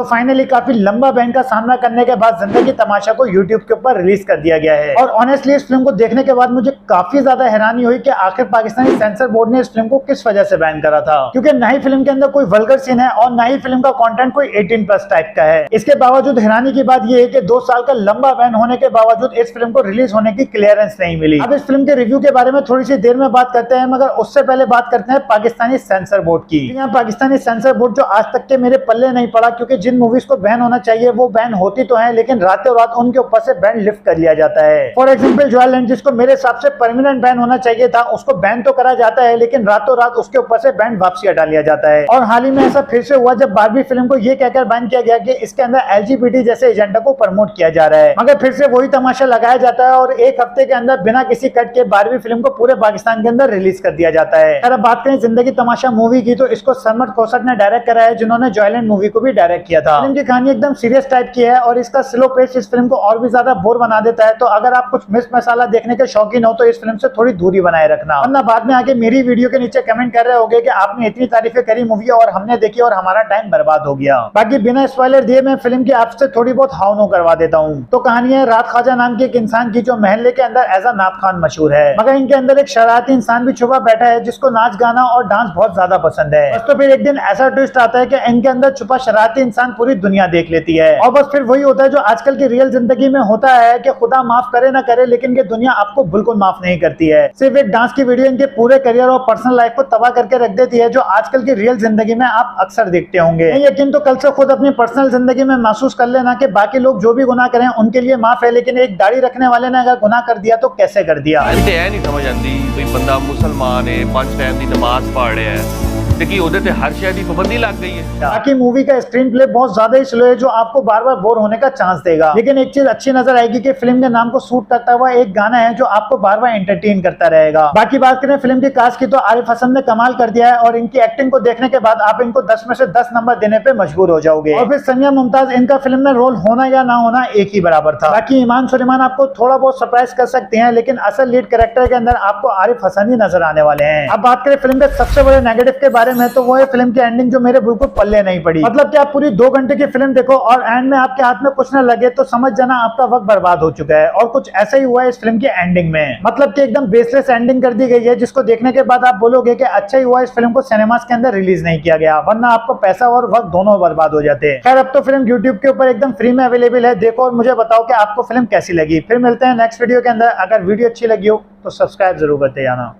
तो फाइनली काफी लंबा बैन का सामना करने के बाद जिंदगी तमाशा को यूट्यूब के ऊपर रिलीज कर दिया गया है। और ऑनेस्टली इस फिल्म को देखने के बाद मुझे काफी ज्यादा हैरानी हुई कि आखिर पाकिस्तानी सेंसर बोर्ड ने इस फिल्म को किस वजह से बैन करा था, क्योंकि ना ही फिल्म के अंदर कोई वल्गर सीन है और ना ही फिल्म का कंटेंट कोई 18+ टाइप का है। इसके बावजूद हैरानी की बात यह है कि 2 साल का लंबा बैन होने के बावजूद इस फिल्म को रिलीज होने की क्लियरेंस नहीं मिली। अब इस फिल्म के रिव्यू के बारे में थोड़ी सी देर में बात करते हैं, मगर उससे पहले बात करते हैं पाकिस्तानी सेंसर बोर्ड की। यहाँ पाकिस्तानी सेंसर बोर्ड जो आज तक के मेरे पल्ले नहीं पड़ा, क्योंकि जिन मूवीज को बैन होना चाहिए वो बैन होती तो है, लेकिन रातों रात उनके ऊपर से बैन लिफ्ट कर लिया जाता है। फॉर एग्जांपल जॉयलैंड, जिसको मेरे हिसाब से परमानेंट बैन होना चाहिए था, उसको बैन तो करा जाता है लेकिन रातों रात उसके ऊपर से बैन वापसी हटा लिया जाता है। और हाल ही में ऐसा फिर से हुआ जब बारबी फिल्म को ये कहकर बैन किया गया कि इसके अंदर LGBT जैसे एजेंडा को प्रमोट किया जा रहा है, मगर फिर से वही तमाशा लगाया जाता है और एक हफ्ते के अंदर बिना किसी कट के बारबी फिल्म को पूरे पाकिस्तान के अंदर रिलीज कर दिया जाता है। अगर बात करें जिंदगी तमाशा मूवी की, तो इसको सरमद खोसट ने डायरेक्ट करा है, जिन्होंने जॉयलैंड मूवी को भी डायरेक्ट किया था। फिल्म की कहानी एकदम सीरियस टाइप की है और इसका स्लो पेस इस फिल्म को और भी ज्यादा बोर बना देता है। तो अगर आप कुछ मिर्च मसाला देखने के शौकीन हो तो इस फिल्म से थोड़ी दूरी बनाए रखना, वरना बाद में आके मेरी वीडियो के नीचे कमेंट कर रहे होगे कि आपने इतनी तारीफें करी मूवी और हमने देखी और हमारा टाइम बर्बाद हो गया। बाकी बिना स्पॉइलर दिए मैं फिल्म की आपसे थोड़ी बहुत हाव करवा देता हूँ। तो कहानी है रात ख्वाजा नाम के एक इंसान की, जो महल्ले के अंदर एज अ नात खान मशहूर है, मगर इनके अंदर एक शरारती इंसान भी छुपा बैठा है जिसको नाच गाना और डांस बहुत ज्यादा पसंद है। बस तो फिर एक दिन ऐसा ट्विस्ट आता है कि इनके अंदर छुपा शरारती इंसान पूरी दुनिया देख लेती है और बस फिर वही होता है जो आजकल की रियल जिंदगी में होता है कि खुदा माफ करे ना करे, लेकिन ये दुनिया आपको बिल्कुल माफ नहीं करती है। सिर्फ एक डांस की वीडियो इनके पूरे करियर और पर्सनल लाइफ को तबाह करके रख देती है, जो आजकल की रियल जिंदगी में आप अक्सर देखते होंगे। नहीं यकीन तो कल से खुद अपनी पर्सनल जिंदगी में महसूस कर लेना कि बाकी लोग जो भी गुनाह करें उनके लिए माफ है, लेकिन एक दाढ़ी रखने वाले ने अगर गुनाह कर दिया तो कैसे कर दिया। नहीं समझ आती कोई बंदा मुसलमान है, 5 टाइम की नमाज पढ़ रहा है, हर शहर की पाबंदी लग गई है। बाकी मूवी का स्क्रीन प्ले बहुत ज्यादा ही स्लो है, जो आपको बार बार बोर होने का चांस देगा। लेकिन एक चीज अच्छी नजर आएगी कि फिल्म के नाम को सूट करता हुआ एक गाना है जो आपको बार बार एंटरटेन करता रहेगा। बाकी बात करें फिल्म की कास्ट की, तो आरिफ हसन ने कमाल कर दिया है और इनकी एक्टिंग को देखने के बाद आप इनको 10 में से 10 नंबर देने पे मजबूर हो जाओगे। और फिर सनिया मुमताज, इनका फिल्म में रोल होना या ना होना एक ही बराबर था। बाकी ईमान सुलेमान आपको थोड़ा बहुत सरप्राइज कर सकते हैं, लेकिन असल लीड कैरेक्टर के अंदर आपको आरिफ हसन ही नजर आने वाले हैं। अब बात करें फिल्म के सबसे बड़े नेगेटिव के बारे में, तो वो है फिल्म की एंडिंग, जो मेरे बिल्कुल पल्ले नहीं पड़ी। मतलब कि आप पूरी 2 घंटे की फिल्म देखो और एंड में आपके हाथ में कुछ न लगे तो समझ जाना आपका वक्त बर्बाद हो चुका है। और कुछ ऐसा ही हुआ है इस फिल्म की एंडिंग में, मतलब कि एकदम बेसलेस एंडिंग कर दी गई है, जिसको देखने के बाद आप बोलोगे कि अच्छा ही हुआ इस फिल्म को सिनेमास के अंदर रिलीज नहीं किया गया, वरना आपको पैसा और वक्त दोनों बर्बाद हो जाते। खैर अब तो फिल्म यूट्यूब के ऊपर एकदम फ्री में अवेलेबल है, देखो और मुझे बताओ कि आपको फिल्म कैसी लगी। फिर मिलते हैं नेक्स्ट वीडियो के अंदर। अगर वीडियो अच्छी लगी हो तो सब्सक्राइब जरूर करते जाना।